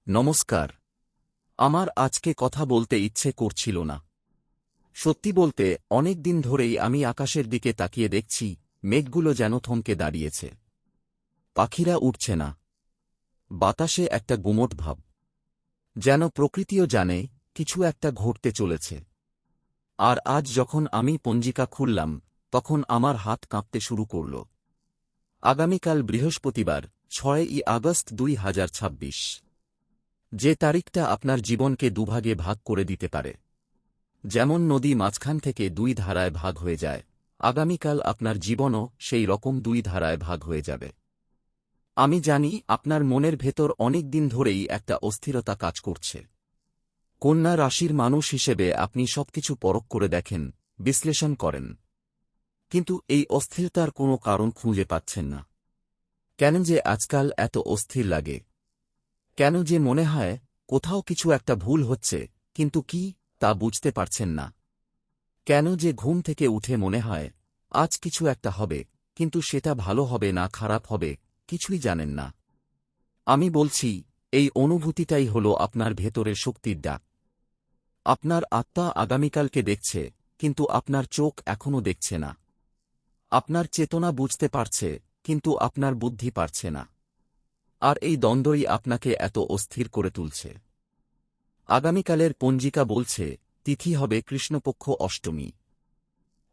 নমস্কার। আমার আজকে কথা বলতে ইচ্ছে করছিল না। সত্যি বলতে অনেক দিন ধরেই আমি আকাশের দিকে তাকিয়ে দেখছি, মেঘগুলো যেন থমকে দাঁড়িয়েছে। পাখিরা উড়ছে না। বাতাসে একটা গুমোট ভাব। যেন প্রকৃতিও জানে কিছু একটা ঘটতে চলেছে। আর আজ যখন আমি পঞ্জিকা খুললাম, তখন আমার হাত কাঁপতে শুরু করল। আগামীকাল বৃহস্পতিবার, 6ই আগস্ট 2026। যে তারিখটা আপনার জীবনকে দুভাগে ভাগ করে দিতে পারে। যেমন নদী মাঝখান থেকে দুই ধারায় ভাগ হয়ে যায়, আগামীকাল আপনার জীবনও সেই রকম দুই ধারায় ভাগ হয়ে যাবে। আমি জানি আপনার মনের ভেতর অনেক দিন ধরেই একটা অস্থিরতা কাজ করছে। কন্যা রাশির মানুষ হিসেবে আপনি সবকিছু পরখ করে দেখেন, বিশ্লেষণ করেন। কিন্তু এই অস্থিরতার কোনো কারণ খুঁজে পাচ্ছেন না। কেন যে আজকাল এত অস্থির লাগে? কেন যে মনে হয় কোথাও কিছু একটা ভুল হচ্ছে, কিন্তু কি তা বুঝতে পারছেন না? কেন যে ঘুম থেকে উঠে মনে হয় আজ কিছু একটা হবে, কিন্তু সেটা ভালো হবে না খারাপ হবে, কিছুই জানেন না? আমি বলছি, এই অনুভূতিটাই হল আপনার ভেতরের শক্তির ডাক। আপনার আত্মা আগামীকালকে দেখছে, কিন্তু আপনার চোখ এখনও দেখছে না। আপনার চেতনা বুঝতে পারছে, কিন্তু আপনার বুদ্ধি পারছে না। আর এই দ্বন্দ্বই আপনাকে এত অস্থির করে তুলছে। আগামীকালের পঞ্জিকা বলছে, তিথি হবে কৃষ্ণপক্ষ অষ্টমী।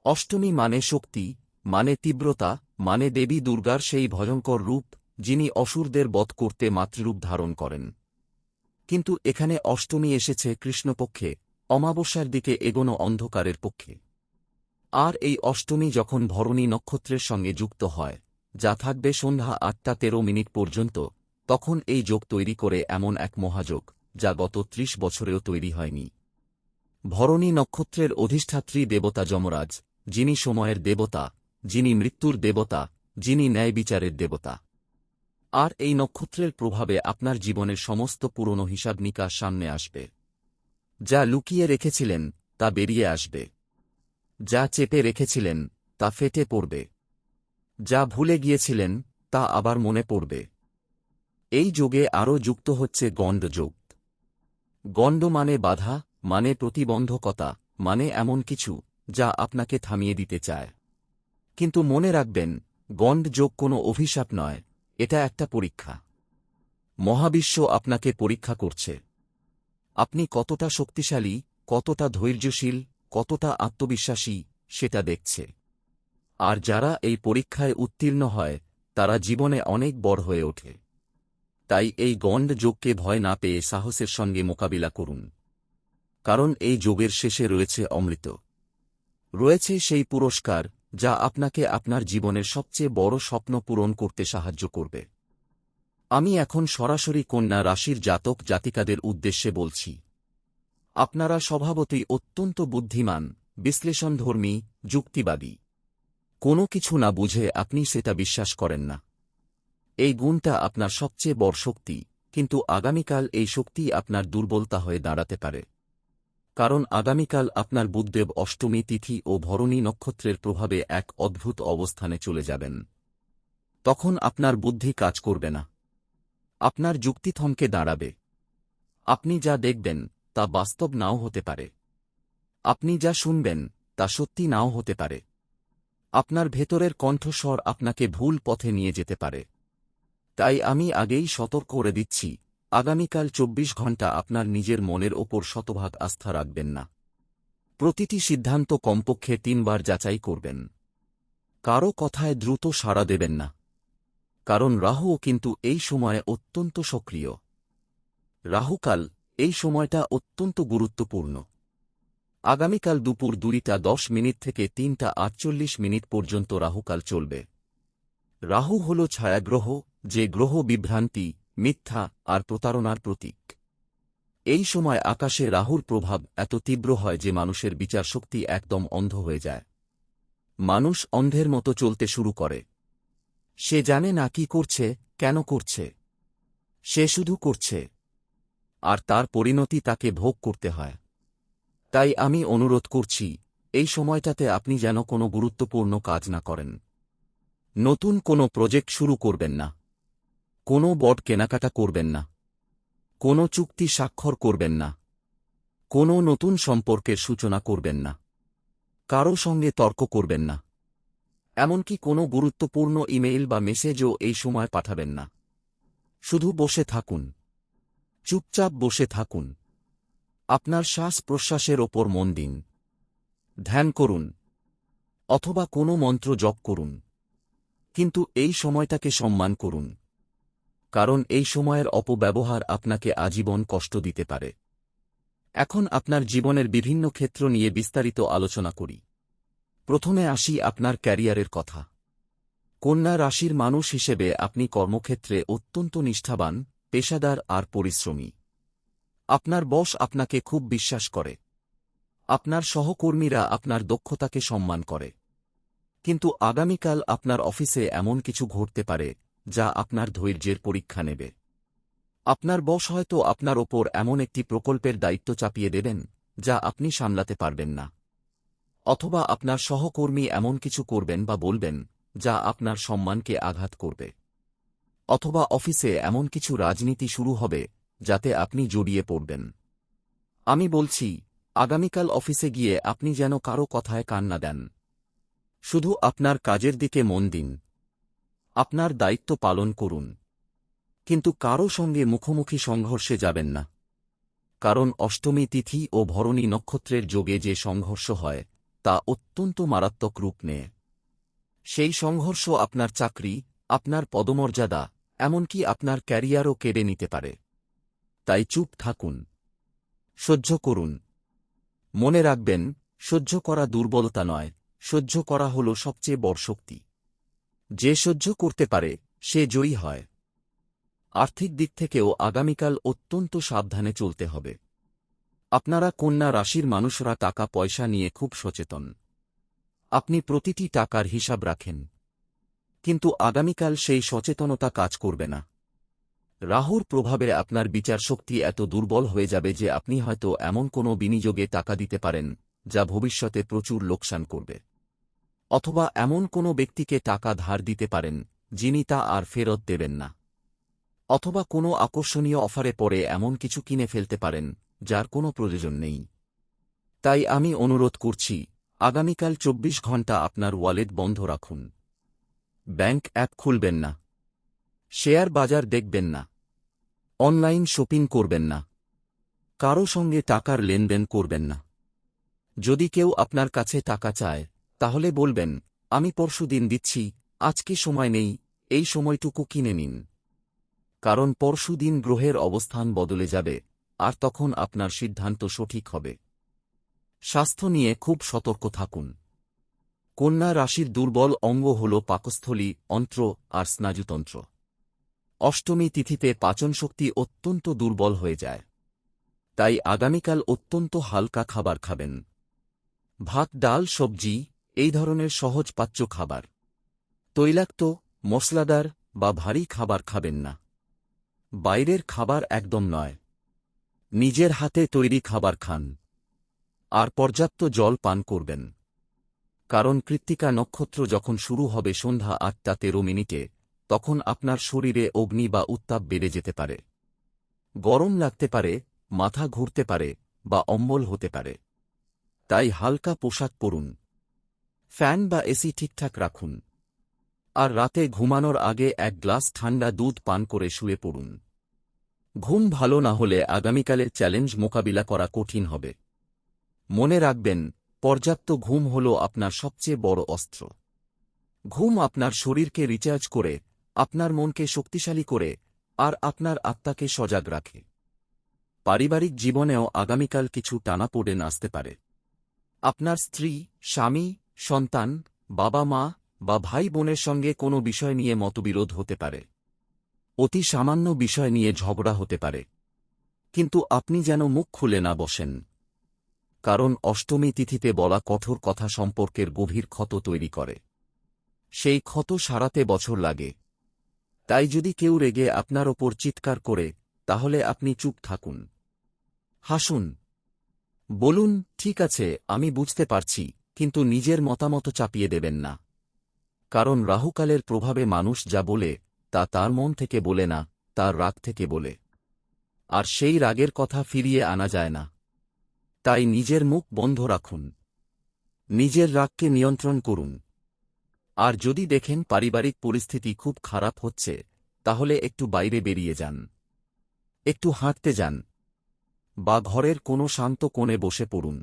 অষ্টমী মানে শক্তি, মানে তীব্রতা, মানে দেবী দুর্গার সেই ভয়ঙ্কর রূপ, যিনি অসুরদের বধ করতে মাতৃরূপ ধারণ করেন। কিন্তু এখানে অষ্টমী এসেছে কৃষ্ণপক্ষে, অমাবস্যার দিকে এগোনো অন্ধকারের পক্ষে। আর এই অষ্টমী যখন ভরণী নক্ষত্রের সঙ্গে যুক্ত হয়, যা থাকবে সন্ধ্যা 8টা 13 মিনিট পর্যন্ত, তখন এই যোগ তৈরি করে এমন এক মহাযোগ, যা গত 30 বছরেও তৈরি হয়নি। ভরণী নক্ষত্রের অধিষ্ঠাত্রী দেবতা যমরাজ, যিনি সময়ের দেবতা, যিনি মৃত্যুর দেবতা, যিনি ন্যায় বিচারের দেবতা। আর এই নক্ষত্রের প্রভাবে আপনার জীবনের সমস্ত পুরনো হিসাব নিকাশ সামনে আসবে। যা লুকিয়ে রেখেছিলেন তা বেরিয়ে আসবে। যা চেপে রেখেছিলেন তা ফেটে পড়বে। যা ভুলে গিয়েছিলেন তা আবার মনে পড়বে। এই যোগে আরও যুক্ত হচ্ছে গণ্ড যোগ। গণ্ড মানে বাধা, মানে প্রতিবন্ধকতা, মানে এমন কিছু যা আপনাকে থামিয়ে দিতে চায়। কিন্তু মনে রাখবেন, গণ্ড যোগ কোনো অভিশাপ নয়, এটা একটা পরীক্ষা। মহাবিশ্ব আপনাকে পরীক্ষা করছে। আপনি কতটা শক্তিশালী, কতটা ধৈর্যশীল, কতটা আত্মবিশ্বাসী, সেটা দেখছে। আর যারা এই পরীক্ষায় উত্তীর্ণ হয়, তারা জীবনে অনেক বড় হয়ে ওঠে। তাই এই গণ্ড যোগকে ভয় না পেয়ে সাহসের সঙ্গে মোকাবিলা করুন। কারণ এই যোগের শেষে রয়েছে অমৃত। রয়েছে সেই পুরস্কার, যা আপনাকে আপনার জীবনের সবচেয়ে বড় স্বপ্ন পূরণ করতে সাহায্য করবে। আমি এখন সরাসরি কন্যা রাশির জাতক জাতিকাদের উদ্দেশ্যে বলছি। আপনারা স্বভাবতই অত্যন্ত বুদ্ধিমান, বিশ্লেষণধর্মী, যুক্তিবাদী। কোনো কিছু না বুঝে আপনি সেটা বিশ্বাস করেন না। এই গুণটা আপনার সবচেয়ে বড় শক্তি, কিন্তু আগামীকাল এই শক্তি আপনার দুর্বলতা হয়ে দাঁড়াতে পারে। কারণ আগামীকাল আপনার বুধদেব অষ্টমী তিথি ও ভরণী নক্ষত্রের প্রভাবে এক অদ্ভুত অবস্থানে চলে যাবেন। তখন আপনার বুদ্ধি কাজ করবে না। আপনার যুক্তি থমকে দাঁড়াবে। আপনি যা দেখবেন তা বাস্তব নাও হতে পারে। আপনি যা শুনবেন তা সত্যি নাও হতে পারে। আপনার ভেতরের কণ্ঠস্বর আপনাকে ভুল পথে নিয়ে যেতে পারে। তাই আমি আগেই সতর্ক করে দিচ্ছি, আগামীকাল 24 ঘণ্টা আপনার নিজের মনের ওপর শতভাগ আস্থা রাখবেন না। প্রতিটি সিদ্ধান্ত কমপক্ষে 3বার যাচাই করবেন। কারও কথায় দ্রুত সাড়া দেবেন না। কারণ রাহুও কিন্তু এই সময়ে অত্যন্ত সক্রিয়। রাহুকাল, এই সময়টা অত্যন্ত গুরুত্বপূর্ণ। আগামীকাল দুপুর 2টা 10 মিনিট থেকে 3টা 48 মিনিট পর্যন্ত রাহুকাল চলবে। রাহু হল ছায়াগ্রহ, যে গ্রহ বিভ্রান্তি, মিথ্যা আর প্রতারণার প্রতীক। এই সময় আকাশে রাহুর প্রভাব এত তীব্র হয় যে মানুষের বিচারশক্তি একদম অন্ধ হয়ে যায়। মানুষ অন্ধের মতো চলতে শুরু করে। সে জানে না কি করছে, কেন করছে। সে শুধু করছে। আর তার পরিণতি তাকে ভোগ করতে হয়। তাই আমি অনুরোধ করছি, এই সময়টাতে আপনি যেন কোনো গুরুত্বপূর্ণ কাজ না করেন। নতুন কোনো প্রজেক্ট শুরু করবেন না। কোনো বড় কেনাকাটা করবেন না। কোনো চুক্তি স্বাক্ষর করবেন না। কোনো নতুন সম্পর্কের সূচনা করবেন না। কারো সঙ্গে তর্ক করবেন না। এমনকি কোনো গুরুত্বপূর্ণ ইমেইল বা মেসেজও এই সময় পাঠাবেন না। শুধু বসে থাকুন। চুপচাপ বসে থাকুন। আপনার শ্বাস প্রশ্বাসের ওপর মন দিন। ধ্যান করুন। অথবা কোনো মন্ত্র জপ করুন। কিন্তু এই সময়টাকে সম্মান করুন। কারণ এই সময়ের অপব্যবহার আপনাকে আজীবন কষ্ট দিতে পারে। এখন আপনার জীবনের বিভিন্ন ক্ষেত্র নিয়ে বিস্তারিত আলোচনা করি। প্রথমে আসি আপনার ক্যারিয়ারের কথা। কন্যা রাশির মানুষ হিসেবে আপনি কর্মক্ষেত্রে অত্যন্ত নিষ্ঠাবান, পেশাদার আর পরিশ্রমী। আপনার বস আপনাকে খুব বিশ্বাস করে। আপনার সহকর্মীরা আপনার দক্ষতাকে সম্মান করে। কিন্তু আগামীকাল আপনার অফিসে এমন কিছু ঘটতে পারে যা আপনার ধৈর্যের পরীক্ষা নেবে। আপনার বস হয়তো আপনার ওপর এমন একটি প্রকল্পের দায়িত্ব চাপিয়ে দেবেন যা আপনি সামলাতে পারবেন না। অথবা আপনার সহকর্মী এমন কিছু করবেন বা বলবেন যা আপনার সম্মানকে আঘাত করবে। অথবা অফিসে এমন কিছু রাজনীতি শুরু হবে যাতে আপনি জড়িয়ে পড়বেন। আমি বলছি, আগামীকাল অফিসে গিয়ে আপনি যেন কারো কথায় কান না দেন। শুধু আপনার কাজের দিকে মন দিন। আপনার দায়িত্ব পালন করুন। কিন্তু কারো সঙ্গে মুখোমুখি সংঘর্ষে যাবেন না। কারণ অষ্টমী তিথি ও ভরণী নক্ষত্রের যোগে যে সংঘর্ষ হয় তা অত্যন্ত মারাত্মক রূপ নেয়। সেই সংঘর্ষ আপনার চাকরি, আপনার পদমর্যাদা, এমনকি আপনার ক্যারিয়ারও কেড়ে নিতে পারে। তাই চুপ থাকুন। সহ্য করুন। মনে রাখবেন, সহ্য করা দুর্বলতা নয়, সহ্য করা হল সবচেয়ে বড় শক্তি। যে সহ্য করতে পারে সে জয়ী হয়। আর্থিক দিক থেকেও আগামীকাল অত্যন্ত সাবধানে চলতে হবে। আপনারা কন্যা রাশির মানুষরা টাকা পয়সা নিয়ে খুব সচেতন। আপনি প্রতিটি টাকার হিসাব রাখেন। কিন্তু আগামীকাল সেই সচেতনতা কাজ করবে না। রাহুর প্রভাবে আপনার বিচারশক্তি এত দুর্বল হয়ে যাবে যে আপনি হয়তো এমন কোনো বিনিয়োগে টাকা দিতে পারেন যা ভবিষ্যতে প্রচুর লোকসান করবে। অথবা এমন কোনো ব্যক্তিকে টাকা ধার দিতে পারেন যিনি তা আর ফেরত দেবেন না। অথবা কোনো আকর্ষণীয় অফারে পড়ে এমন কিছু কিনে ফেলতে পারেন যার কোনো প্রয়োজন নেই। তাই আমি অনুরোধ করছি, আগামীকাল 24 ঘণ্টা আপনার ওয়ালেট বন্ধ রাখুন। ব্যাংক অ্যাপ খুলবেন না। শেয়ার বাজার দেখবেন না। অনলাইন শপিং করবেন না। কারো সঙ্গে টাকার লেনদেন করবেন না। যদি কেউ আপনার কাছে টাকা চায় তাহলে বলবেন, আমি পরশুদিন দিচ্ছি, আজকে সময় নেই, এই সময়টুকু কিনে নিন। কারণ পরশুদিন গ্রহের অবস্থান বদলে যাবে আর তখন আপনার সিদ্ধান্ত সঠিক হবে। স্বাস্থ্য নিয়ে খুব সতর্ক থাকুন। কন্যা রাশির দুর্বল অঙ্গ হল পাকস্থলী, অন্ত্র আর স্নায়ুতন্ত্র। অষ্টমী তিথিতে পাচনশক্তি অত্যন্ত দুর্বল হয়ে যায়। তাই আগামীকাল অত্যন্ত হালকা খাবার খাবেন। ভাত, ডাল, সবজি, এই ধরনের সহজ পাচ্য খাবার। তৈলাক্ত, মশলাদার বা ভারী খাবার খাবেন না। বাইরের খাবার একদম নয়। নিজের হাতে তৈরি খাবার খান। আর পর্যাপ্ত জল পান করবেন। কারণ কৃত্তিকা নক্ষত্র যখন শুরু হবে সন্ধ্যা 8:13 তখন আপনার শরীরে অগ্নি বা উত্তাপ বেড়ে যেতে পারে। গরম লাগতে পারে, মাথা ঘুরতে পারে বা অম্বল হতে পারে। তাই হালকা পোশাক পরুন। ফ্যান বা এসি ঠিকঠাক রাখুন। আর রাতে ঘুমানোর আগে 1 গ্লাস ঠান্ডা দুধ পান করে শুয়ে পড়ুন। ঘুম ভালো না হলে আগামীকালের চ্যালেঞ্জ মোকাবিলা করা কঠিন হবে। মনে রাখবেন, পর্যাপ্ত ঘুম হল আপনার সবচেয়ে বড় অস্ত্র। ঘুম আপনার শরীরকে রিচার্জ করে, আপনার মনকে শক্তিশালী করে আর আপনার আত্মাকে সজাগ রাখে। পারিবারিক জীবনেও আগামীকাল কিছু টানাপোড়েন আসতে পারে। আপনার স্ত্রী, স্বামী, সন্তান, বাবা মা বা ভাই বোনের সঙ্গে কোনো বিষয় নিয়ে মতবিরোধ হতে পারে। অতি সামান্য বিষয় নিয়ে ঝগড়া হতে পারে। কিন্তু আপনি যেন মুখ খুলে না বসেন। কারণ অষ্টমী তিথিতে বলা কঠোর কথা সম্পর্কের গভীর ক্ষত তৈরি করে। সেই ক্ষত সারাতে বছর লাগে। তাই যদি কেউ রেগে আপনার ওপর চিৎকার করে তাহলে আপনি চুপ থাকুন। হাসুন। বলুন, ঠিক আছে, আমি বুঝতে পারছি, কিন্তু নিজের মতামত চাপিয়ে দেবেন না। কারণ রাহুকালের প্রভাবে মানুষ যা বলে তা তার মন থেকে বলে না, তার রাগ থেকে বলে। আর সেই রাগের কথা ফিরিয়ে আনা যায় না। তাই নিজের মুখ বন্ধ রাখুন, নিজের রাগকে নিয়ন্ত্রণ করুন। আর যদি দেখেন পারিবারিক পরিস্থিতি খুব খারাপ হচ্ছে, তাহলে একটু বাইরে বেরিয়ে যান, একটু হাঁটতে যান, বা ঘরের কোনো শান্ত কোণে বসে পড়ুন।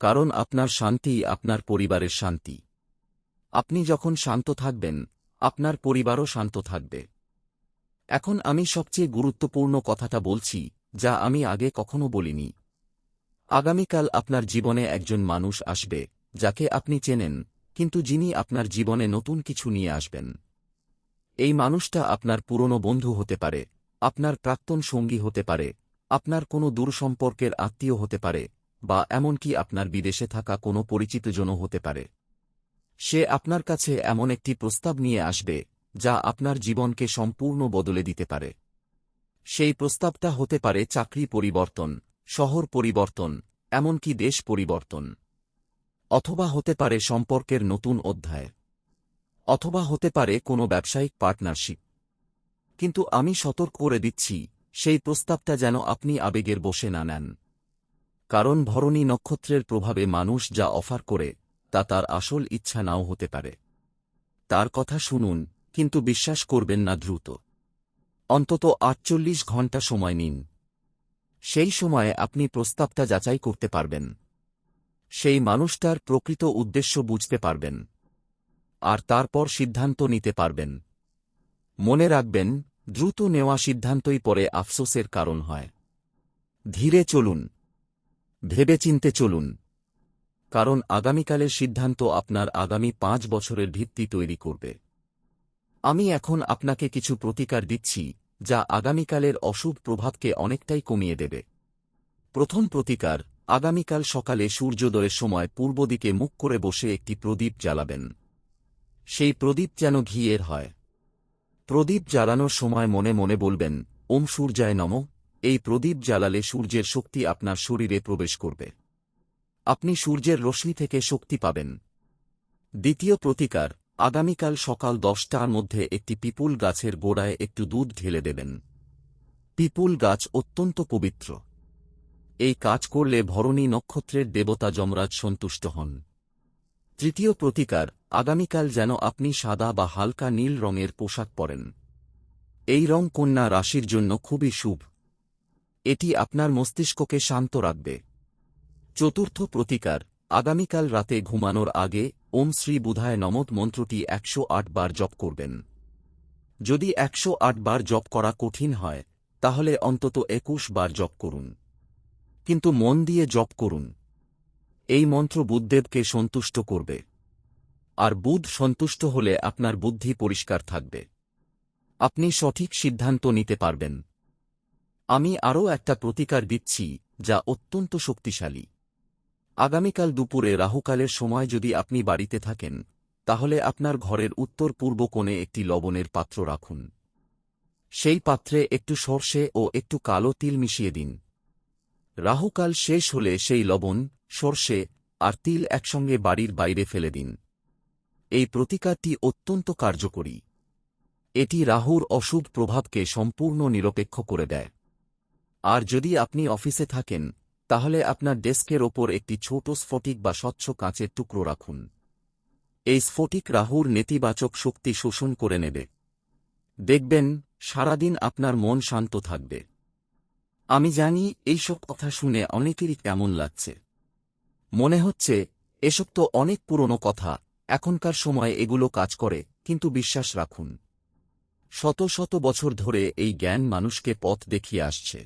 কারণ আপনার শান্তিই আপনার পরিবারের শান্তি। আপনি যখন শান্ত থাকবেন, আপনার পরিবারও শান্ত থাকবে। এখন আমি সবচেয়ে গুরুত্বপূর্ণ কথাটা বলছি, যা আমি আগে কখনো বলিনি। আগামীকাল আপনার জীবনে একজন মানুষ আসবে, যাকে আপনি চেনেন, কিন্তু যিনি আপনার জীবনে নতুন কিছু নিয়ে আসবেন। এই মানুষটা আপনার পুরনো বন্ধু হতে পারে, আপনার প্রাক্তন সঙ্গী হতে পারে, আপনার কোনো দূরসম্পর্কের আত্মীয় হতে পারে, বা এমনকি আপনার বিদেশে থাকা কোনো পরিচিতজনও হতে পারে। সে আপনার কাছে এমন একটি প্রস্তাব নিয়ে আসবে, যা আপনার জীবনকে সম্পূর্ণ বদলে দিতে পারে। সেই প্রস্তাবটা হতে পারে চাকরি পরিবর্তন, শহর পরিবর্তন, এমনকি দেশ পরিবর্তন। অথবা হতে পারে সম্পর্কের নতুন অধ্যায়। অথবা হতে পারে কোনো ব্যবসায়িক পার্টনারশিপ। কিন্তু আমি সতর্ক করে দিচ্ছি, সেই প্রস্তাবটা যেন আপনি আবেগের বশে না নেন। কারণ ভরণী নক্ষত্রের প্রভাবে মানুষ যা অফার করে, তা তার আসল ইচ্ছা নাও হতে পারে। তার কথা শুনুন, কিন্তু বিশ্বাস করবেন না দ্রুত। অন্তত ৪৮ ঘণ্টা সময় নিন। সেই সময়ে আপনি প্রস্তাবটা যাচাই করতে পারবেন, সেই মানুষটার প্রকৃত উদ্দেশ্য বুঝতে পারবেন, আর তারপর সিদ্ধান্ত নিতে পারবেন। মনে রাখবেন, দ্রুত নেওয়া সিদ্ধান্তই পরে আফসোসের কারণ হয়। ধীরে চলুন, ভেবেচিন্তে চলুন। কারণ আগামীকালের সিদ্ধান্ত আপনার আগামী ৫ বছরের ভিত্তি তৈরি করবে। আমি এখন আপনাকে কিছু প্রতিকার দিচ্ছি, যা আগামীকালের অশুভ প্রভাবকে অনেকটাই কমিয়ে দেবে। প্রথম প্রতিকার, আগামীকাল সকালে সূর্যোদয়ের সময় পূর্ব দিকে মুখ করে বসে একটি প্রদীপ জ্বালাবেন। সেই প্রদীপ যেন ঘিয়ের হয়। প্রদীপ জ্বালানোর সময় মনে মনে বলবেন, ওম সূর্যায় নমঃ। এই প্রদীপ জ্বালালে সূর্যের শক্তি আপনার শরীরে প্রবেশ করবে। আপনি সূর্যের রশ্মি থেকে শক্তি পাবেন। দ্বিতীয় প্রতিকার, আগামীকাল সকাল ১০টার মধ্যে একটি পিপুল গাছের গোড়ায় একটু দুধ ঢেলে দেবেন। পিপুল গাছ অত্যন্ত পবিত্র। এই কাজ করলে ভরণী নক্ষত্রের দেবতা যমরাজ সন্তুষ্ট হন। তৃতীয় প্রতিকার, আগামীকাল যেন আপনি সাদা বা হালকা নীল রঙের পোশাক পরেন। এই রং কন্যা রাশির জন্য খুবই শুভ। এটি আপনার মস্তিষ্ককে শান্ত রাখবে। চতুর্থ প্রতিকার, আগামীকাল রাতে ঘুমানোর আগে ওম শ্রী বুধায় নমঃ মন্ত্রটি ১০৮ বার জপ করবেন। যদি ১০৮ বার জপ করা কঠিন হয়, তাহলে অন্তত ২১ বার জপ করুন। কিন্তু মন দিয়ে জপ করুন। এই মন্ত্র বুধদেবকে সন্তুষ্ট করবে। আর বুধ সন্তুষ্ট হলে আপনার বুদ্ধি পরিষ্কার থাকবে। আপনি সঠিক সিদ্ধান্ত নিতে পারবেন। আমি আরও একটা প্রতিকার দিচ্ছি, যা অত্যন্ত শক্তিশালী। আগামীকাল দুপুরে রাহুকালের সময় যদি আপনি বাড়িতে থাকেন, তাহলে আপনার ঘরের উত্তর পূর্ব কোণে একটি লবণের পাত্র রাখুন। সেই পাত্রে একটু সর্ষে ও একটু কালো তিল মিশিয়ে দিন। রাহুকাল শেষ হলে সেই লবণ, সর্ষে আর তিল একসঙ্গে বাড়ির বাইরে ফেলে দিন। এই প্রতিকারটি অত্যন্ত কার্যকরী। এটি রাহুর অশুভ প্রভাবকে সম্পূর্ণ নিরপেক্ষ করে দেয়। আর যদি আপনি অফিসে থাকেন, তাহলে আপনার ডেস্কের ওপর একটি ছোট স্ফটিক বা স্বচ্ছ কাঁচের টুকরো রাখুন। এই স্ফটিক রাহুর নেতিবাচক শক্তি শোষণ করে নেবে। দেখবেন, সারাদিন আপনার মন শান্ত থাকবে। আমি জানি এইসব কথা শুনে অনেকেরই কেমন লাগছে। মনে হচ্ছে, এসব তো অনেক পুরনো কথা, এখনকার সময় এগুলো কাজ করে। কিন্তু বিশ্বাস রাখুন, শত শত বছর ধরে এই জ্ঞান মানুষকে পথ দেখিয়ে আসছে।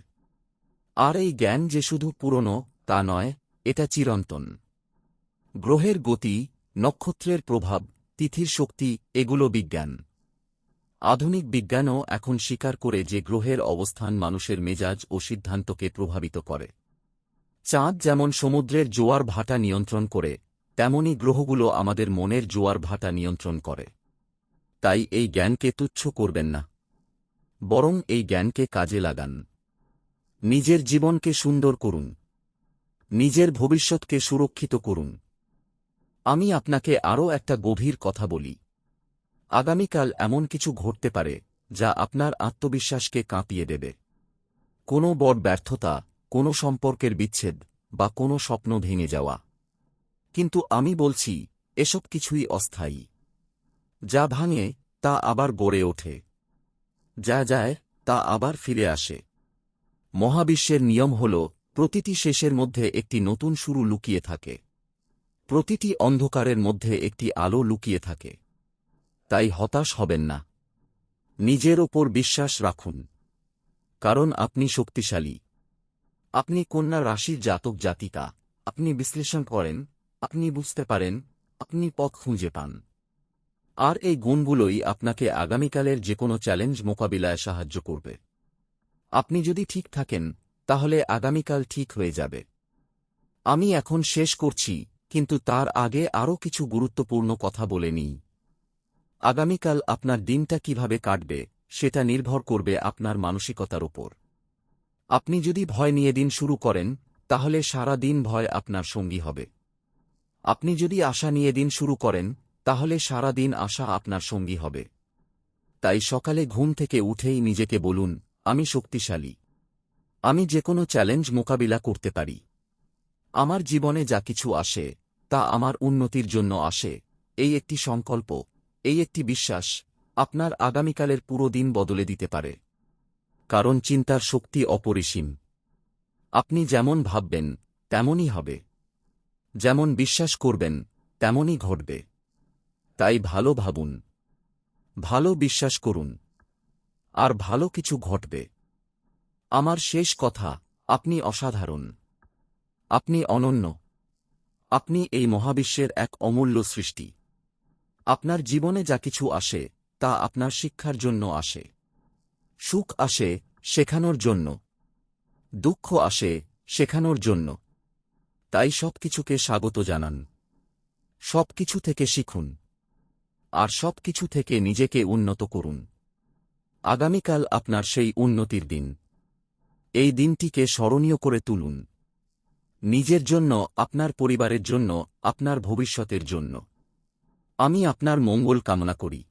আর এই জ্ঞান যে শুধু পুরনো তা নয়, এটা চিরন্তন। গ্রহের গতি, নক্ষত্রের প্রভাব, তিথির শক্তি, এগুলো বিজ্ঞান। আধুনিক বিজ্ঞানও এখন স্বীকার করে যে গ্রহের অবস্থান মানুষের মেজাজ ও সিদ্ধান্তকে প্রভাবিত করে। চাঁদ যেমন সমুদ্রের জোয়ার ভাটা নিয়ন্ত্রণ করে, তেমনি গ্রহগুলো আমাদের মনের জোয়ার ভাটা নিয়ন্ত্রণ করে। তাই এই জ্ঞানকে তুচ্ছ করবেন না, বরং এই জ্ঞানকে কাজে লাগান। নিজের জীবনকে সুন্দর করুন, নিজের ভবিষ্যৎকে সুরক্ষিত করুন। আমি আপনাকে আরও একটা গভীর কথা বলি। আগামীকাল এমন কিছু ঘটতে পারে, যা আপনার আত্মবিশ্বাসকে কাঁপিয়ে দেবে। কোনো বড় ব্যর্থতা, কোনো সম্পর্কের বিচ্ছেদ বা কোনো স্বপ্ন ভেঙে যাওয়া। কিন্তু আমি বলছি, এসব কিছুই অস্থায়ী। যা ভাঙে তা আবার গড়ে ওঠে, যা যায় তা আবার ফিরে আসে। মহাবিশ্বের নিয়ম হল, প্রতিটি শেষের মধ্যে একটি নতুন শুরু লুকিয়ে থাকে। প্রতিটি অন্ধকারের মধ্যে একটি আলো লুকিয়ে থাকে। তাই হতাশ হবেন না। নিজের ওপর বিশ্বাস রাখুন, কারণ আপনি শক্তিশালী। আপনি কন্যা রাশির জাতক জাতিকা। আপনি বিশ্লেষণ করেন, আপনি বুঝতে পারেন, আপনি পথ খুঁজে পান। আর এই গুণগুলোই আপনাকে আগামীকালের যেকোনো চ্যালেঞ্জ মোকাবিলায় সাহায্য করবে। আপনি যদি ঠিক থাকেন, তাহলে আগামীকাল ঠিক হয়ে যাবে। আমি এখন শেষ করছি, কিন্তু তার আগে আরও কিছু গুরুত্বপূর্ণ কথা বলে নিই। আগামীকাল আপনার দিনটা কিভাবে কাটবে, সেটা নির্ভর করবে আপনার মানসিকতার উপর। আপনি যদি ভয় নিয়ে দিন শুরু করেন, তাহলে সারা দিন ভয় আপনার সঙ্গী হবে। আপনি যদি আশা নিয়ে দিন শুরু করেন, তাহলে সারা দিন আশা আপনার সঙ্গী হবে। তাই সকালে ঘুম থেকে উঠেই নিজেকে বলুন, আমি শক্তিশালী। আমি যেকোনো চ্যালেঞ্জ মোকাবিলা করতে পারি। আমার জীবনে যা কিছু আসে, তা আমার উন্নতির জন্য আসে। এই একটি সংকল্প, এই একটি বিশ্বাস, আপনার আগামীকালের পুরো দিন বদলে দিতে পারে। কারণ চিন্তার শক্তি অপরিসীম। আপনি যেমন ভাববেন, তেমনই হবে। যেমন বিশ্বাস করবেন, তেমনই ঘটবে। তাই ভালো ভাবুন, ভালো বিশ্বাস করুন, আর ভালো কিছু ঘটবে। আমার শেষ কথা, আপনি অসাধারণ। আপনি অনন্য। আপনি এই মহাবিশ্বের এক অমূল্য সৃষ্টি। আপনার জীবনে যা কিছু আসে, তা আপনার শিক্ষার জন্য আসে। সুখ আসে শেখানোর জন্য, দুঃখ আসে শেখানোর জন্য। তাই সবকিছুকে স্বাগত জানান। সবকিছু থেকে শিখুন, আর সবকিছু থেকে নিজেকে উন্নত করুন। আগামীকাল আপনার সেই উন্নতির দিন। এই দিনটিকে স্মরণীয় করে তুলুন। নিজের জন্য, আপনার পরিবারের জন্য, আপনার ভবিষ্যতের জন্য। আমি আপনার মঙ্গল কামনা করি।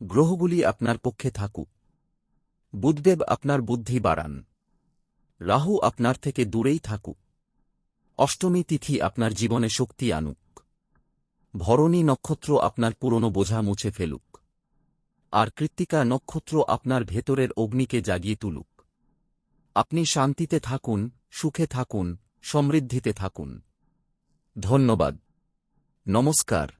গ্রহগুলি আপনার পক্ষে থাকুক। বুধদেব আপনার বুদ্ধি বাড়ান। রাহু আপনার থেকে দূরেই থাকুক। অষ্টমী তিথি আপনার জীবনে শক্তি আনুক। ভরণী নক্ষত্র আপনার পুরনো বোঝা মুছে ফেলুক। আর কৃত্তিকা নক্ষত্র আপনার ভেতরের অগ্নিকে জাগিয়ে তুলুক। আপনি শান্তিতে থাকুন, সুখে থাকুন, সমৃদ্ধিতে থাকুন। ধন্যবাদ। নমস্কার।